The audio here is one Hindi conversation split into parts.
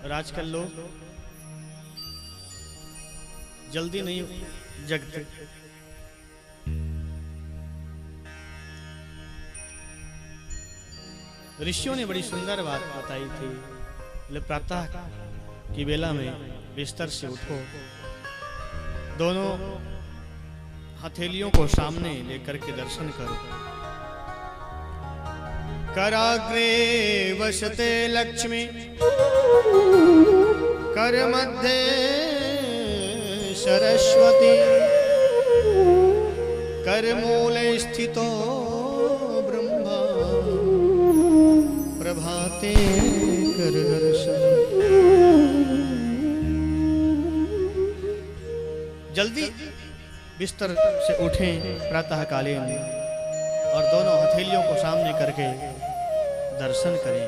और आजकल लोग जल्दी नहीं जगते। ऋषियों ने बड़ी सुंदर बात बताई थी, बोले प्रातः की बेला में बिस्तर से उठो, दोनों हथेलियों को सामने लेकर के दर्शन करो। कराग्रे वसते लक्ष्मी, कर मध्य सरस्वती, कर मूले स्थितो ब्रह्मा, प्रभाते कर दर्शन। जल्दी बिस्तर से उठें प्रातः कालीन और दोनों हथेलियों को सामने करके दर्शन करें।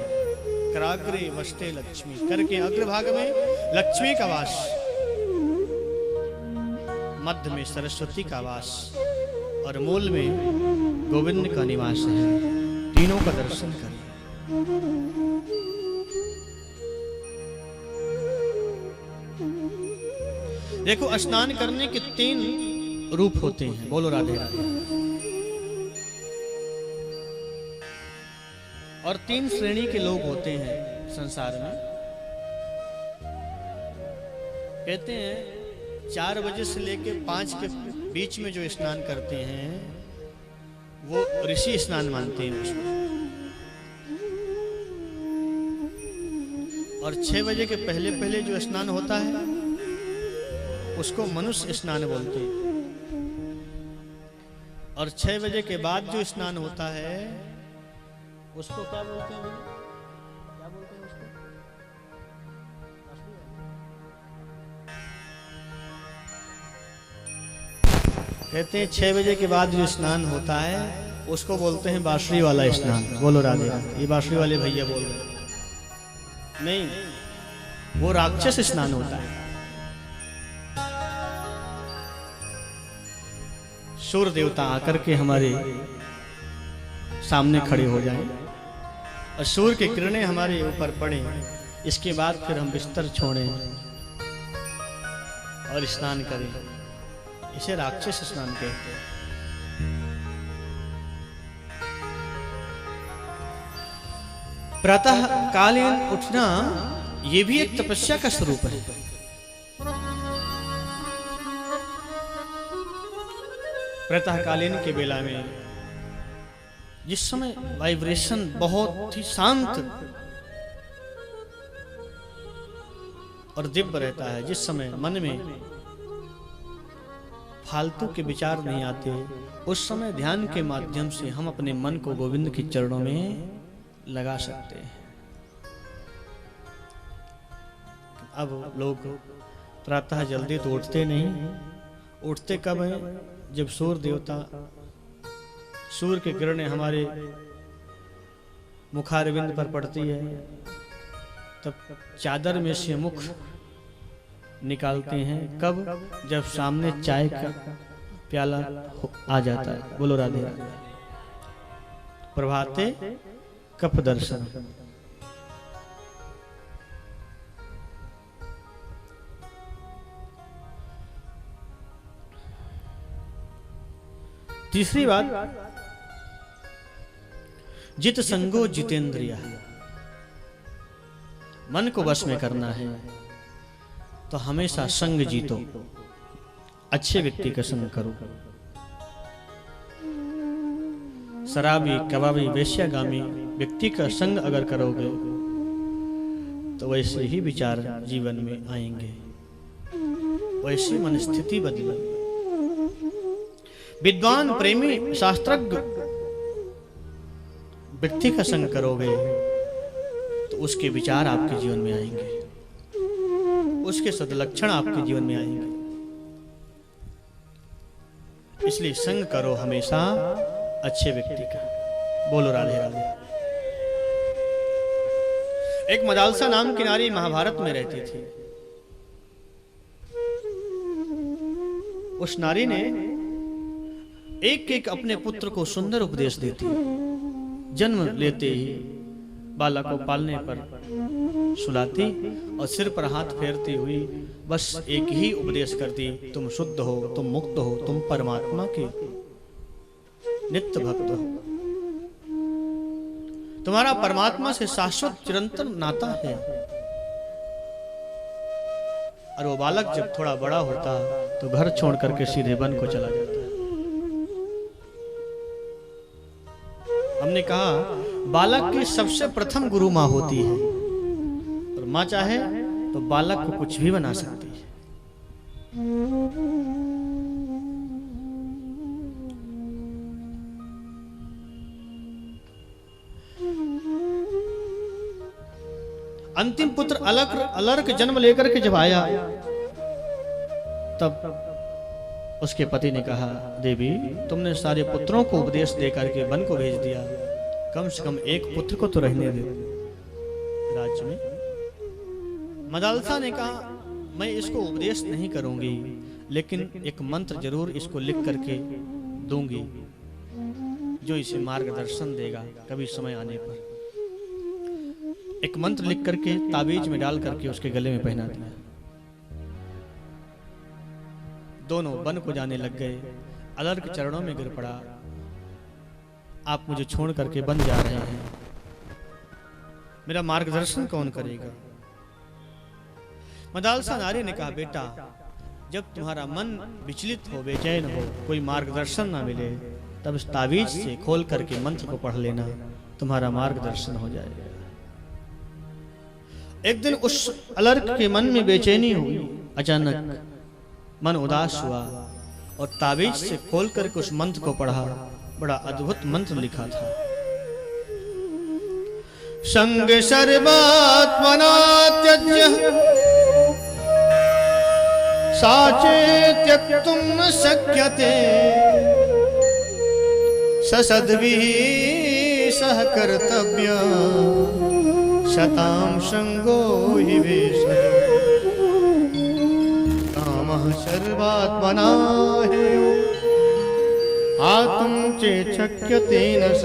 कराग्रे वसते लक्ष्मी, करके अग्रभाग में लक्ष्मी का वास, मध्य में सरस्वती का वास और मूल में गोविंद का निवास है। तीनों का दर्शन करें। देखो, स्नान करने के 3 रूप होते हैं। बोलो राधे राधे। और 3 श्रेणी के लोग होते हैं संसार में। कहते हैं 4 बजे से लेकर 5 के बीच में जो स्नान करते हैं वो ऋषि स्नान मानते हैं उसको, और 6 बजे के पहले पहले जो स्नान होता है उसको मनुष्य स्नान बोलते हैं, और 6 बजे के बाद जो स्नान होता है उसको क्या बोलते हैं? क्या बोलते हैं उसको? कहते हैं 6 बजे के बाद जो स्नान होता है उसको बोलते हैं बांसुरी वाला स्नान। बोलो राधे राधे। ये बांसुरी वाले भैया बोल रहे हैं। नहीं, वो राक्षस स्नान होता है। सूर्य देवता आकर के हमारे सामने खड़े हो जाएं और सूर्य की किरणें हमारे ऊपर पड़े, इसके बाद फिर हम बिस्तर छोड़ें और स्नान करें। इसे राक्षस स्नान कहते हैं। प्रातः कालीन उठना ये भी एक तपस्या का स्वरूप है। प्रातः कालीन के बेला में जिस समय वाइब्रेशन बहुत ही शांत और दिव्य रहता है, जिस समय मन में फालतू के विचार नहीं आते, उस समय ध्यान के माध्यम से हम अपने मन को गोविंद के चरणों में लगा सकते हैं। अब लोग प्रातः जल्दी तो उठते नहीं। उठते कब हैं? जब सूर्य देवता, सूर्य की किरणें हमारे मुखारविंद पर पड़ती है, तब चादर में से मुख निकालते हैं। कब? जब सामने चाय का प्याला आ जाता है। बोलो राधे राधे। प्रभाते कप दर्शन। तीसरी बात, जित संगो जितेंद्रिय। मन को वश में करना है तो हमेशा संग जीतो, अच्छे व्यक्ति का संग करो। शराबी, कबाबी, वेश्यागामी व्यक्ति का संग अगर करोगे तो वैसे ही विचार जीवन में आएंगे, वैसी मनस्थिति बदलेगी। विद्वान, प्रेमी, शास्त्रज्ञ व्यक्ति का संग करोगे तो उसके विचार आपके जीवन में आएंगे, उसके सदलक्षण आपके जीवन में आएंगे। इसलिए संग करो हमेशा अच्छे व्यक्ति का। बोलो राधे राधे। एक मदालसा नाम की नारी महाभारत में रहती थी। उस नारी ने एक एक अपने पुत्र को सुंदर उपदेश देती। जन्म लेते ही बालक को पालने पर सुलाती और सिर पर हाथ फेरती हुई बस एक ही उपदेश करती, तुम शुद्ध हो, तुम मुक्त हो, तुम परमात्मा के नित्य भक्त हो, तुम्हारा परमात्मा से शाश्वत चिरंतन नाता है। और वो बालक जब थोड़ा बड़ा होता तो घर छोड़ करके सीधे वन को चला जाता है। हमने कहा बालक की सबसे प्रथम गुरु माँ होती है, और माँ चाहे तो बालक को कुछ भी बना सकती है। अंतिम पुत्र अलर्क जन्म लेकर के जब आया तब उसके पति ने कहा, देवी तुमने सारे पुत्रों को उपदेश दे करके वन को भेज दिया, कम से कम एक पुत्र को तो रहने दे राज्य में। मदालसा ने कहा, मैं इसको उपदेश नहीं करूंगी, लेकिन एक मंत्र जरूर इसको लिख करके दूंगी जो इसे मार्गदर्शन देगा कभी समय आने पर। एक मंत्र लिख करके ताबीज में डाल करके उसके गले में पहना दिया। दोनों वन को जाने लग गए। अलर्क चरणों में गिर पड़ा, आप मुझे छोड़ करके वन जा रहे हैं, मेरा मार्गदर्शन कौन करेगा? मदालसा नारी ने कहा, बेटा जब तुम्हारा मन विचलित हो, बेचैन हो, कोई मार्गदर्शन ना मिले, तब इस ताबीज से खोल करके मंत्र को पढ़ लेना, तुम्हारा मार्गदर्शन हो जाएगा। एक दिन उस अलर्क के मन में बेचैनी हुई, अचानक मन उदास हुआ और ताबीज से खोल करके उस मंत्र को पढ़ा। बड़ा अद्भुत मंत्र लिखा था, संग सर्वात्मना त्यज्य साचे त्यक्तुं न शक्यते ससद्भिः सह कर्तव्य शतां संगो हि वेशः कामः सर्वात्मना हेयो आत्म चेत् शक्यते न स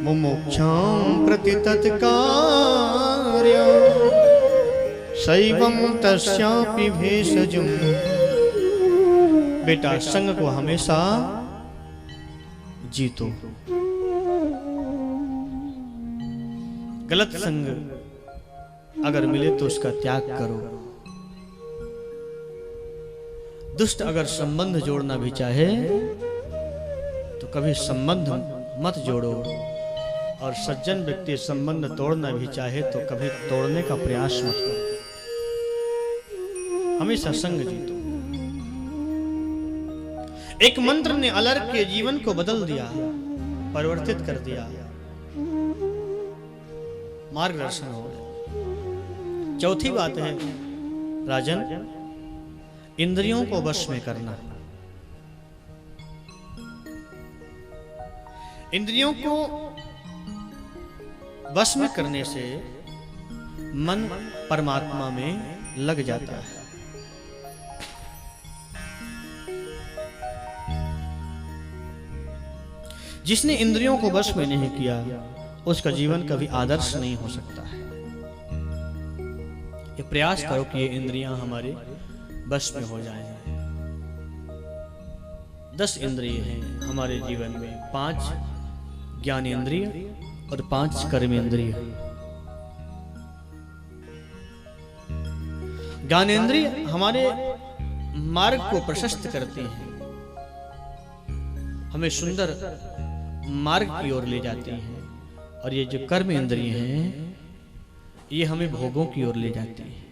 मुमुक्षां प्रति तत्कार्यं शैवं तस्यापि भेषजं। बेटा संग को हमेशा जीतो, गलत संग अगर मिले तो उसका त्याग करो। दुष्ट अगर संबंध जोड़ना भी चाहे तो कभी संबंध मत जोड़ो, और सज्जन व्यक्ति संबंध तोड़ना भी चाहे तो कभी तोड़ने का प्रयास मत करो। हमेशा संग जीतो। एक मंत्र ने अलर्क के जीवन को बदल दिया, परिवर्तित कर दिया, मार्गदर्शन हो गया। चौथी बात है राजन, इंद्रियों को वश में करना। इंद्रियों को वश में करने से मन परमात्मा में लग जाता है। जिसने इंद्रियों को वश में नहीं किया उसका जीवन कभी आदर्श नहीं हो सकता है। ये प्रयास करो कि ये इंद्रियां हमारे वश में हो जाएं। 10 इंद्रिय हैं हमारे जीवन में, 5 ज्ञान इंद्रिय और 5 कर्म इंद्रिय। ज्ञानेंद्रिय हमारे मार्ग को प्रशस्त करते हैं, हमें सुंदर मार्ग की ओर ले जाती हैं, और ये जो कर्म इंद्रिय हैं ये हमें भोगों की ओर ले जाती हैं।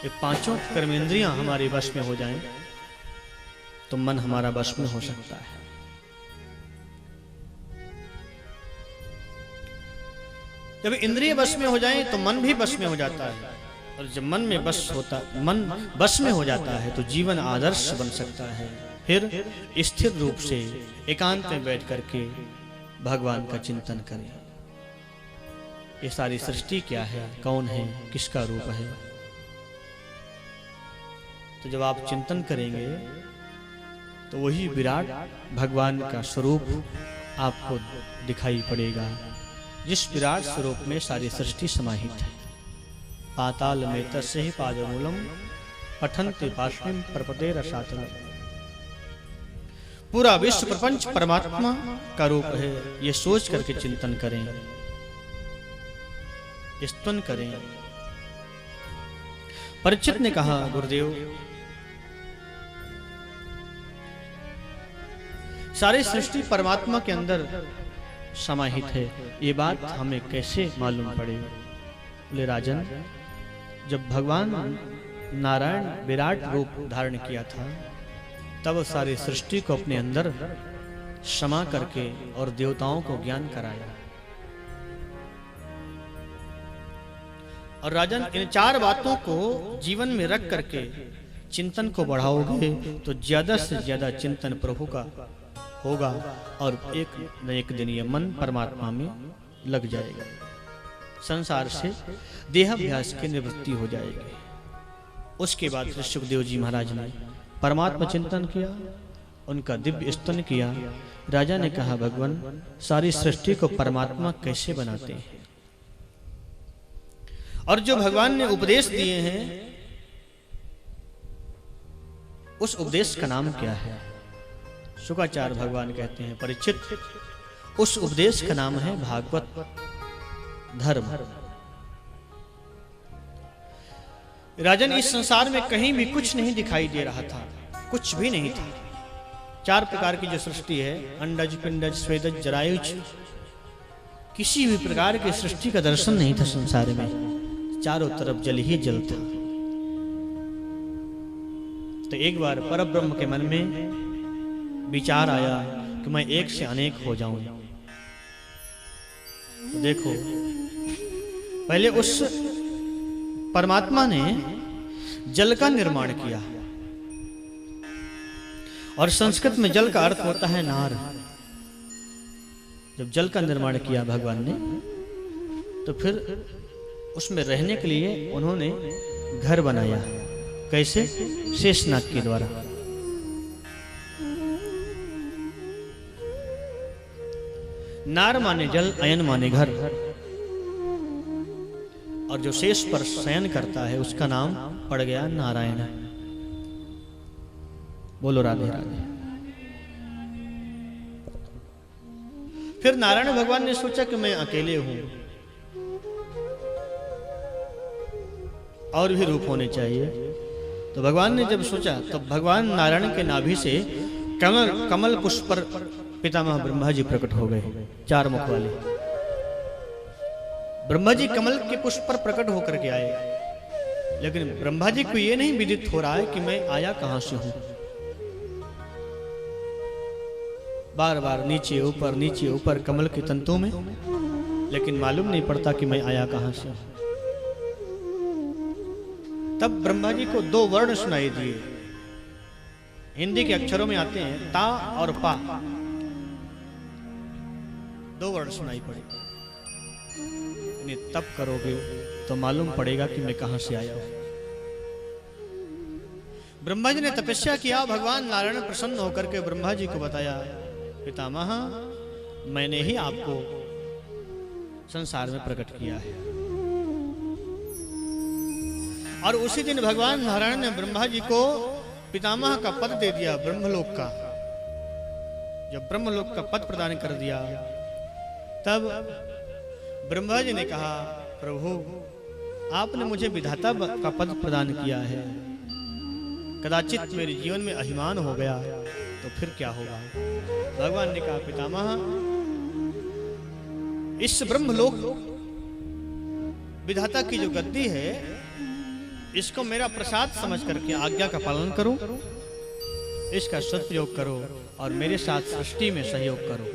ये 5 कर्मेंद्रियां हमारे वश में हो जाएं तो मन हमारा वश में हो सकता है। जब इंद्रिय वश में हो जाएं तो मन भी वश में हो जाता है, और जब मन वश में हो जाता है तो जीवन आदर्श बन सकता है। फिर स्थिर रूप से एकांत में बैठ करके भगवान का चिंतन करें। ये सारी सृष्टि क्या है, कौन है, किसका रूप है। तो जब आप चिंतन करेंगे तो वही विराट भगवान का स्वरूप आपको दिखाई पड़ेगा। जिस विराट स्वरूप में सारी सृष्टि समाहित है। पाताल में तस्य ही पादमूलम पठन्ति पार्श्विम प्रपदे रसातलम। पूरा विश्व प्रपंच परमात्मा का रूप है, ये सोच करके चिंतन करें, स्तुति करें। परीक्षित ने कहा, गुरुदेव सारी सृष्टि परमात्मा के अंदर समाहित है, ये बात हमें कैसे मालूम पड़े? बोले राजन, जब भगवान नारायण विराट रूप धारण किया था तब सारी सृष्टि को अपने अंदर समा करके और देवताओं को ज्ञान कराया। और राजन, इन चार बातों को जीवन में रख करके चिंतन को बढ़ाओगे तो ज्यादा से ज्यादा चिंतन प्रभु का होगा और एक न एक दिन ये मन परमात्मा में लग जाएगा। संसार से देहाभ्यास की निवृत्ति हो जाएगी। उसके बाद सुखदेव जी महाराज ने परमात्मा चिंतन किया, उनका दिव्य स्तुति किया। राजा ने कहा, भगवान सारी सृष्टि को परमात्मा कैसे बनाते हैं? और जो भगवान ने उपदेश दिए हैं उस उपदेश का नाम क्या है? शुक्राचार्य भगवान कहते हैं, परीक्षित, उस उपदेश का नाम है भागवत धर्म। राजन, इस संसार में कहीं भी कुछ नहीं दिखाई दे रहा था, कुछ भी नहीं था। चार प्रकार की जो सृष्टि है, अंडज पिंडज स्वेदज जरायुज, किसी भी प्रकार की सृष्टि का दर्शन नहीं था संसार में। चारों तरफ जल ही जल था। तो एक बार परब्रह्म के मन में विचार आया कि मैं एक से अनेक हो जाऊं। तो देखो, पहले उस परमात्मा ने जल का निर्माण किया, और संस्कृत में जल का अर्थ होता है नार। जब जल का निर्माण किया भगवान ने, तो फिर उसमें रहने के लिए उन्होंने घर बनाया। कैसे? शेषनाग के द्वारा। नार माने जल, अयन माने घर, और जो शेष पर शयन करता है उसका नाम पड़ गया नारायण। बोलो राधे राधे। फिर नारायण भगवान ने सोचा कि मैं अकेले हूं और भी रूप होने चाहिए। तो भगवान ने जब सोचा तो भगवान नारायण के नाभि से कमल पुष्प पर पितामह ब्रह्मा जी प्रकट हो गए, चार मुख वाले। ब्रह्मा जी कमल के पुष्प पर प्रकट होकर के आए, लेकिन ब्रह्मा जी को यह नहीं विदित हो रहा है कि मैं आया कहां से हूं। बार बार नीचे ऊपर कमल के तंतुओं में, लेकिन मालूम नहीं पड़ता कि मैं आया कहां से हूं। तब ब्रह्मा जी को दो वर्ण सुनाई दिए, हिंदी के अक्षरों में आते हैं ता और पा, दो वर्ण सुनाई पड़े। इन्हें तब करोगे तो मालूम पड़ेगा कि मैं कहां से आया हूं। ब्रह्मा जी ने तपस्या किया, भगवान नारायण प्रसन्न होकर के ब्रह्मा जी को बताया, पितामह मैंने ही आपको संसार में प्रकट किया है। और उसी दिन भगवान नारायण ने ब्रह्मा जी को पितामह का पद दे दिया, ब्रह्मलोक का। जब ब्रह्मलोक का पद प्रदान कर दिया, तब ब्रह्मा जी ने कहा, प्रभु आपने मुझे विधाता का पद प्रदान किया है, कदाचित मेरे जीवन में अभिमान हो गया तो फिर क्या होगा? भगवान ने कहा, पितामह इस ब्रह्मलोक विधाता की जो गद्दी है, इसको मेरा प्रसाद समझ करके आज्ञा का पालन करो, इसका सदुपयोग करो और मेरे साथ सृष्टि में सहयोग करो।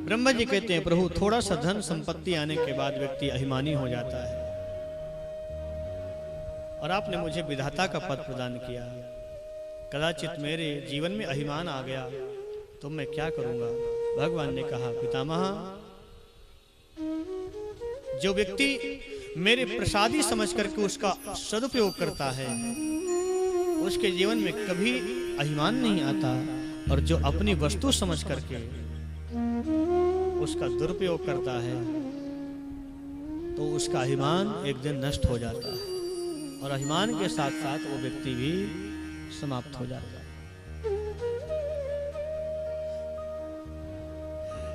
ब्रह्मा जी कहते हैं, प्रभु थोड़ा सा धन संपत्ति आने के बाद व्यक्ति अभिमानी हो जाता है, और आपने मुझे विधाता का पद प्रदान किया, कदाचित मेरे जीवन में अभिमान आ गया तो मैं क्या करूंगा? भगवान ने कहा, पितामह जो व्यक्ति मेरे प्रसादी समझ करके उसका सदुपयोग करता है, उसके जीवन में कभी अभिमान नहीं आता, और जो अपनी वस्तु समझ करके उसका दुरुपयोग करता है तो उसका अभिमान एक दिन नष्ट हो जाता है और अभिमान के साथ साथ वो व्यक्ति भी समाप्त हो जाता है।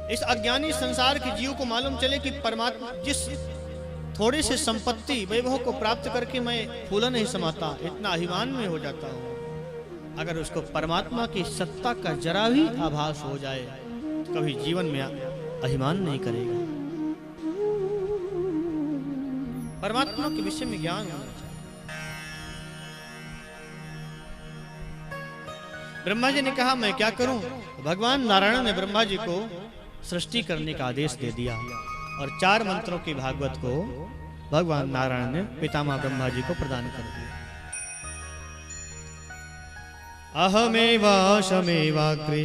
इस अज्ञानी संसार के जीव को मालूम चले कि परमात्मा जिस थोड़ी सी संपत्ति वैभव को प्राप्त करके मैं फूला नहीं समाता, इतना अभिमान में हो जाता हूं। अगर उसको परमात्मा की सत्ता का जरा भी आभास हो जाए तो कभी जीवन में अभिमान नहीं करेगा। परमात्मा के विषय में ज्ञान होना चाहिए। ब्रह्मा जी ने कहा मैं क्या करूं? भगवान नारायण ने ब्रह्मा जी को सृष्टि करने का आदेश दे दिया और 4 मंत्रों की भागवत को भगवान नारायण ने पितामह ब्रह्मा जी को प्रदान कर दिया। अहमेवाशमेवाग्रे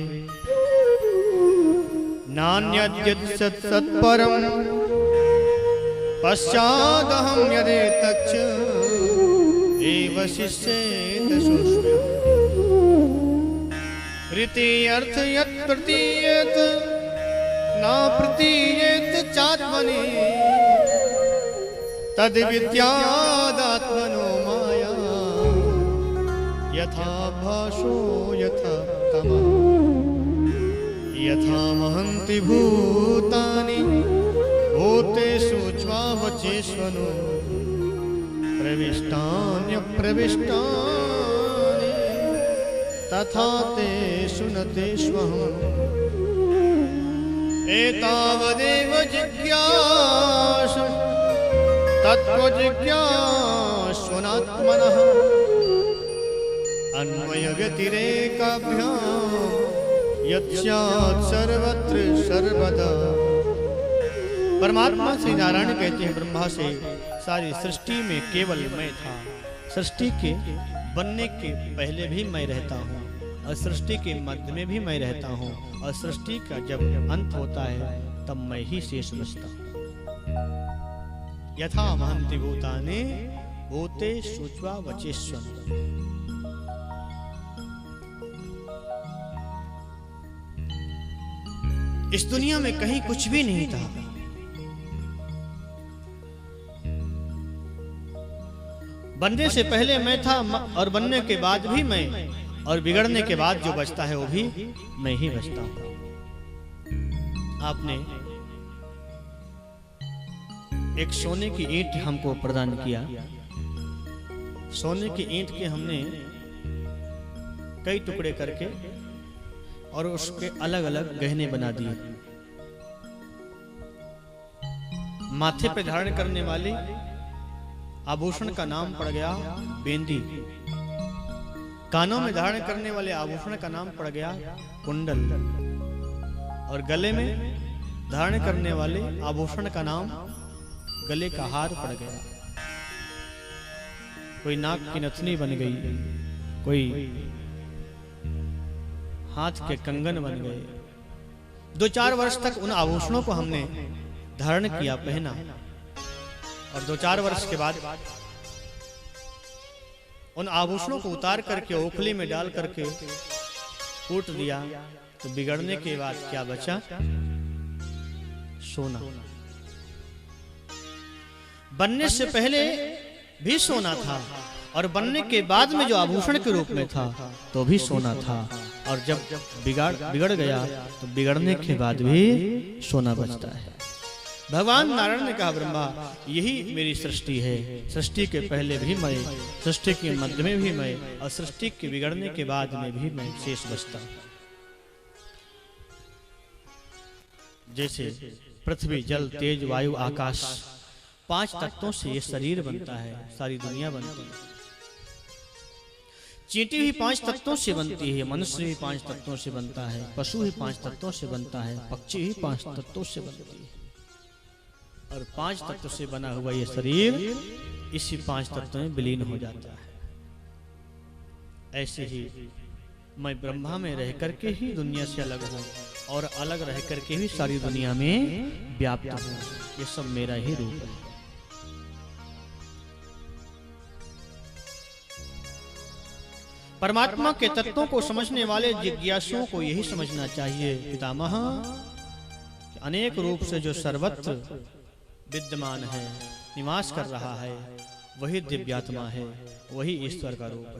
नान्यद्यत् सत्परम् पश्चादहं यदेतच्च एव शिष्येत शुष्म्यम् ऋते अर्थ यत् प्रतीयेत न प्रतीयेत चात्मनि तद विद्यादात्मनो माया यथा भासो यथा तमः यथा महन्ति भूतानि भूतेषु ज्वावचेष्वनु प्रविष्टान्यप्रविष्टानि तथा तेषु न तेष्वहम् एतावदेव जिज्ञासु तत्त्वजिज्ञास्वनात्मनः अन्वयव्यतिरेकाभ्याम् यत्स्यात् सर्वत्र सर्वदा। परमात्मा श्री नारायण कहते हैं ब्रह्मा से सारी सृष्टि में केवल मैं था। सृष्टि के बनने के पहले भी मैं रहता हूँ और सृष्टि के मध्य में भी मैं रहता हूँ और सृष्टि का जब अंत होता है तब मैं ही शेष बचता हूँ। यथा महन्ति भूतानि भूतेषु ज्वावचेष्वनु। इस दुनिया में कहीं कुछ भी नहीं था। बनने से पहले मैं था और बनने के बाद भी मैं, और बिगड़ने के बाद जो बचता है वो भी मैं ही बचता हूं। आपने एक सोने की ईंट हमको प्रदान किया। सोने की ईंट के हमने कई टुकड़े करके और उसके अलग अलग गहने बना दिए। माथे पे धारण करने वाले आभूषण का नाम पड़ गया बेंदी। कानों में धारण करने वाले आभूषण का नाम पड़ गया कुंडल। और गले में धारण करने वाले आभूषण का नाम गले का हार पड़ गया। कोई नाक की नथनी बन गई, कोई हाथ के कंगन बन गए। 2-4 वर्ष तक उन आभूषणों को हमने धारण किया, पहना, और 2-4 वर्ष के बाद उन आभूषणों को उतार करके ओखली में डाल करके कूट दिया तो बिगड़ने के बाद क्या बचा? सोना। बनने से पहले भी सोना था और बनने के बाद में जो आभूषण के रूप में था तो भी सोना था, और जब बिगड़ गया तो बिगड़ने के बाद भी सोना बचता है। भगवान नारायण ने कहा ब्रह्मा यही मेरी सृष्टि है। सृष्टि के पहले भी मैं, सृष्टि के मध्य में भी मैं, और सृष्टि के बिगड़ने के बाद में भी मैं शेष बचता हूं। जैसे पृथ्वी, जल, तेज, वायु, आकाश, 5 तत्वों से ये शरीर बनता है, सारी दुनिया बनती है। चींटी भी 5 तत्वों से बनती है, मनुष्य भी 5 तत्वों से बनता है, पशु भी 5 तत्वों से बनता है, पक्षी भी 5 तत्वों से बनती है। और 5 तत्व से बना हुआ ये शरीर इसी 5 तत्वों में विलीन हो जाता है। ऐसे ही मैं ब्रह्मा में रह करके ही दुनिया से अलग हूँ और अलग रह करके ही सारी दुनिया में व्याप्त हूँ। ये सब मेरा ही रूप है। परमात्मा के तत्वों को समझने वाले जिज्ञासुओं को यही समझना चाहिए पितामह, अनेक रूप से जो सर्वत्र विद्यमान है, निवास कर रहा है, वही दिव्यात्मा है, वही ईश्वर का रूप है।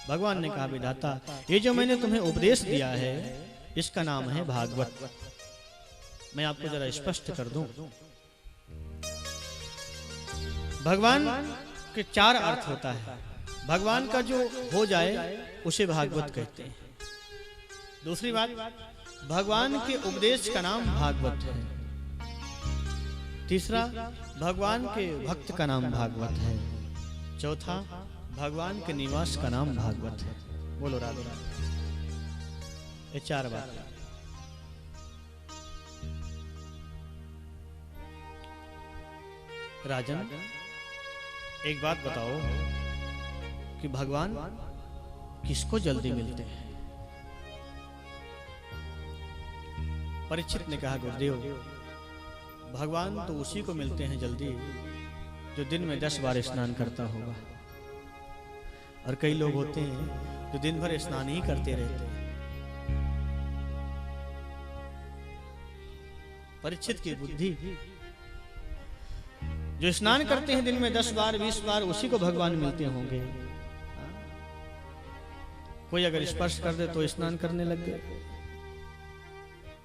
भगवान ने कहा, विधाता, ये जो मैंने तुम्हें उपदेश दिया है, इसका नाम है भागवत। मैं आपको जरा स्पष्ट कर दूं। भगवान के चार अर्थ होता है। भगवान का जो हो जाए उसे भागवत कहते हैं। दूसरी बात, भगवान के उपदेश का नाम भागवत है। तीसरा, भगवान के भक्त का नाम भागवत है। चौथा, भगवान के निवास का नाम भागवत है। बोलो राधे राधे। ये चार बात। राजन, एक बात बताओ कि भगवान किसको जल्दी मिलते हैं? परीक्षित ने कहा, गुरुदेव, भगवान तो उसी को मिलते हैं जल्दी जो दिन में 10 बार स्नान करता होगा। और कई लोग होते हैं जो दिन भर स्नान ही करते रहते हैं। परीक्षित की बुद्धि, जो स्नान करते हैं दिन में 10 बार 20 बार, उसी को भगवान मिलते होंगे। कोई अगर स्पर्श कर दे तो स्नान करने लग गए,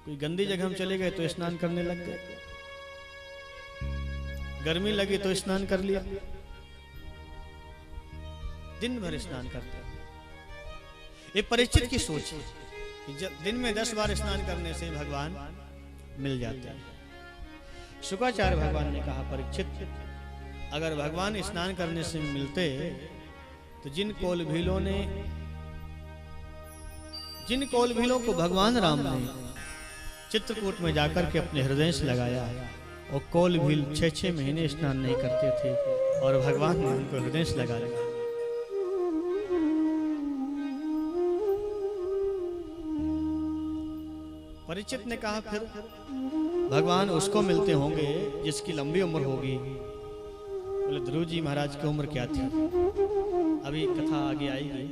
कोई गंदी जगह हम चले गए तो स्नान करने लग गए, गर्मी लगी तो स्नान कर लिया, दिन भर स्नान करते हैं। ये परीक्षित की सोच है कि दिन में 10 बार स्नान करने से भगवान मिल जाते हैं। शुक्राचार्य भगवान ने कहा, परीक्षित, अगर भगवान स्नान करने से मिलते तो जिन कौलभीलों को भगवान राम ने चित्रकूट में जाकर के अपने हृदय से लगाया, और कौलभील 6-6 महीने स्नान नहीं करते थे और भगवान ने उनको हृदय से लगा लिया। परीक्षित ने कहा, फिर भगवान उसको मिलते होंगे जिसकी लंबी उम्र होगी। बोले, ध्रुव जी महाराज की उम्र क्या थी? अभी कथा आगे आएगी।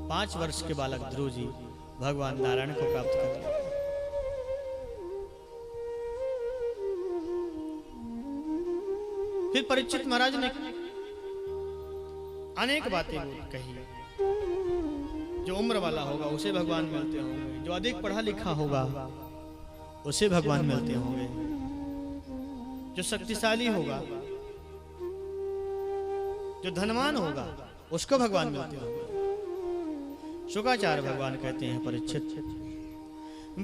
5 वर्ष के बालक ध्रुव जी भगवान नारायण को प्राप्त कर लिया। फिर परीक्षित महाराज ने अनेक बातें कही। जो उम्र वाला होगा उसे भगवान मिलते होंगे, जो अधिक पढ़ा लिखा होगा उसे भगवान मिलते होंगे, जो शक्तिशाली होगा, जो धनवान होगा, उसको भगवान मिलते होंगे। शुक्राचार्य भगवान कहते हैं, परीक्षित,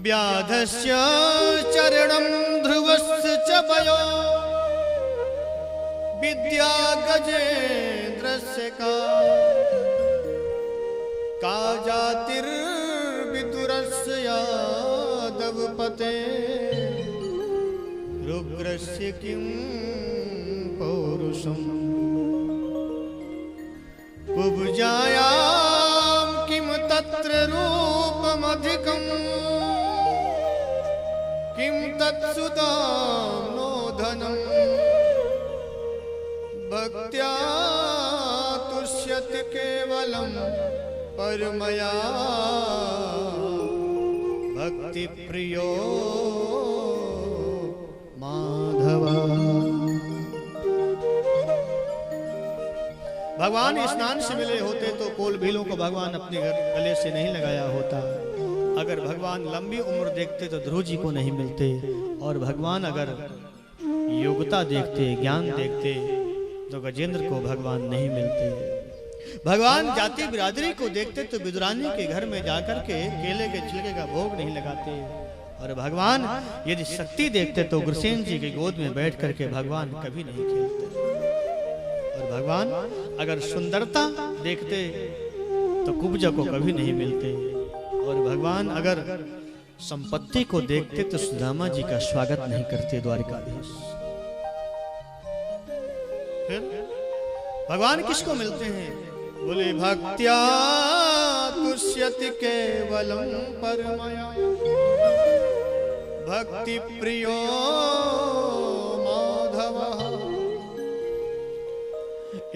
व्याधस्य चरणं ध्रुवस्य च वयो विद्या गजेन्द्रस्य का जातिर्विदुरस्य यादवपते रुद्रस्य किं पौरुषम् कुब्जायां किं तत्र रूपमधिकम् किं तत्सुतां नो धनम् भक्त्या तुष्यति केवलम् परमया भक्ति प्रियो माधव। भगवान स्नान से मिले होते तो कौलभीलों को भगवान अपने गले से नहीं लगाया होता। अगर भगवान लंबी उम्र देखते तो ध्रुव जी को नहीं मिलते, और भगवान अगर योग्यता देखते, ज्ञान देखते, तो गजेंद्र को भगवान नहीं मिलते। भगवान जाति बिरादरी को देखते तो विदुरानी के घर में जाकर के केले के छिलके का भोग नहीं लगाते, और भगवान यदि शक्ति देखते तो उग्रसेन जी की गोद में बैठ करके भगवान कभी नहीं खेलते। और भगवान अगर सुंदरता देखते तो कुब्जा को कभी नहीं मिलते, और भगवान अगर संपत्ति को देखते तो सुदामा जी का स्वागत नहीं करते द्वारिकाधीश। फिर भगवान किसको मिलते हैं? बोले, भक्त्या तुष्यति केवलम परमया भक्ति प्रियो माधव।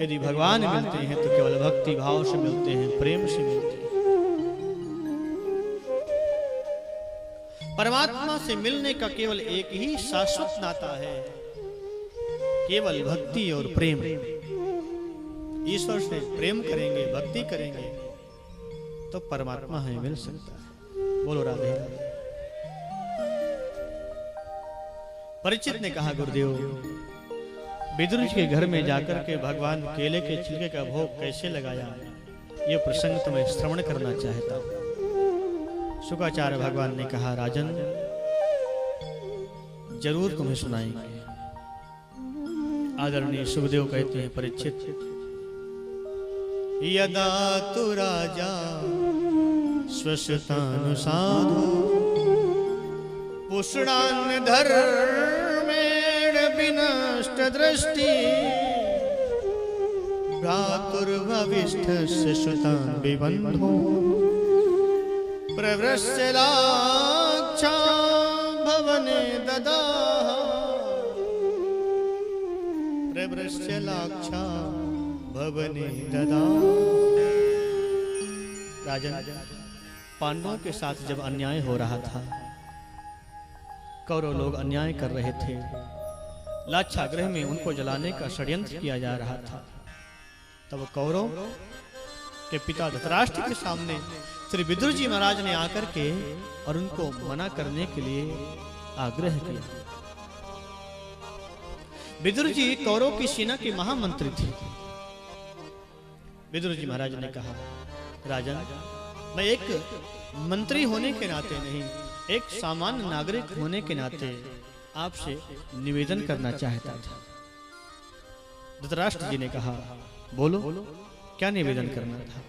यदि भगवान मिलते हैं तो केवल भक्ति भाव से मिलते हैं, प्रेम से मिलते हैं। परमात्मा से मिलने का केवल एक ही शाश्वत नाता है, केवल भक्ति और प्रेम। ईश्वर से प्रेम करेंगे, भक्ति करेंगे तो परमात्मा हमें मिल सकता है। बोलो राधे राधे। परीक्षित ने कहा, गुरुदेव, विदुर जी के घर में जाकर के भगवान केले के छिलके का भोग कैसे लगाया, ये प्रसंग तो मैं श्रवण करना चाहता हूं। शुक्राचार्य भगवान ने कहा, राजन, जरूर तुम्हें सुनाएंगे। आदरणीय सुखदेव कहते हैं, परीक्षित, यदा तु राजा स्वशतानुसाधु पुष्णान् धर्मेण विनष्ट दृष्टि भ्रातुर्भविष्ठस्य सुतान् विबन्धो प्रवृश्य लाक्षा भवने ददाह प्रवृश्य लाक्षा भवने ददाह। राजन, पांडवों के साथ जब अन्याय हो रहा था, कौरव लोग अन्याय कर रहे थे, लाक्षागृह में उनको जलाने का षड्यंत्र किया जा रहा था, तब कौरव के पिता धृतराष्ट्र के सामने श्री विदुर जी महाराज ने आकर के और उनको मना करने के लिए आग्रह किया। विदुर जी कौरव की सेना के महामंत्री थे। विदुर जी महाराज ने कहा, राजन, मैं एक मंत्री होने के नाते नहीं, एक सामान्य नागरिक होने के नाते आपसे निवेदन करना चाहता था। धृतराष्ट्र जी ने कहा, बोलो, क्या निवेदन करना था?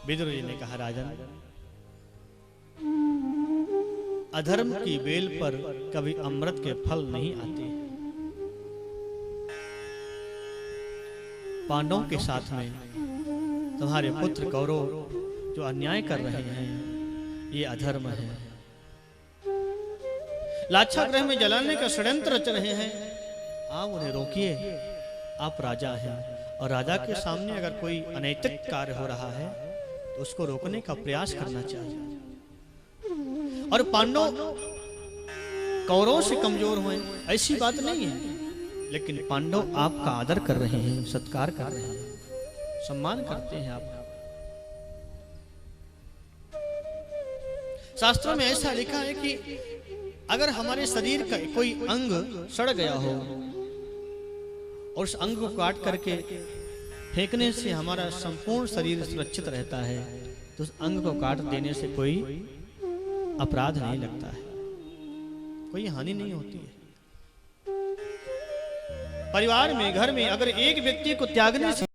विदुर जी ने कहा, राजन, अधर्म की बेल पर कभी अमृत के फल नहीं आते। पांडवों के साथ में तुम्हारे पुत्र कौरव जो अन्याय कर रहे हैं, ये अधर्म है। लाक्षागृह में जलाने का षड्यंत्र रच रहे हैं, आप उन्हें रोकिए। आप राजा हैं और राजा के सामने अगर कोई अनैतिक कार्य हो रहा है तो उसको रोकने का प्रयास करना चाहिए। और पांडव कौरवों से कमजोर हुए ऐसी बात नहीं है, लेकिन पांडव आपका आदर कर रहे हैं, सत्कार कर रहे हैं, सम्मान करते हैं आप। शास्त्रों में ऐसा लिखा है कि अगर हमारे शरीर का कोई अंग सड़ गया हो और उस अंग को काट करके फेंकने से हमारा संपूर्ण शरीर सुरक्षित रहता है, तो उस अंग को काट देने से कोई अपराध नहीं लगता है, कोई हानि नहीं होती है। परिवार में, घर में अगर एक व्यक्ति को त्यागने से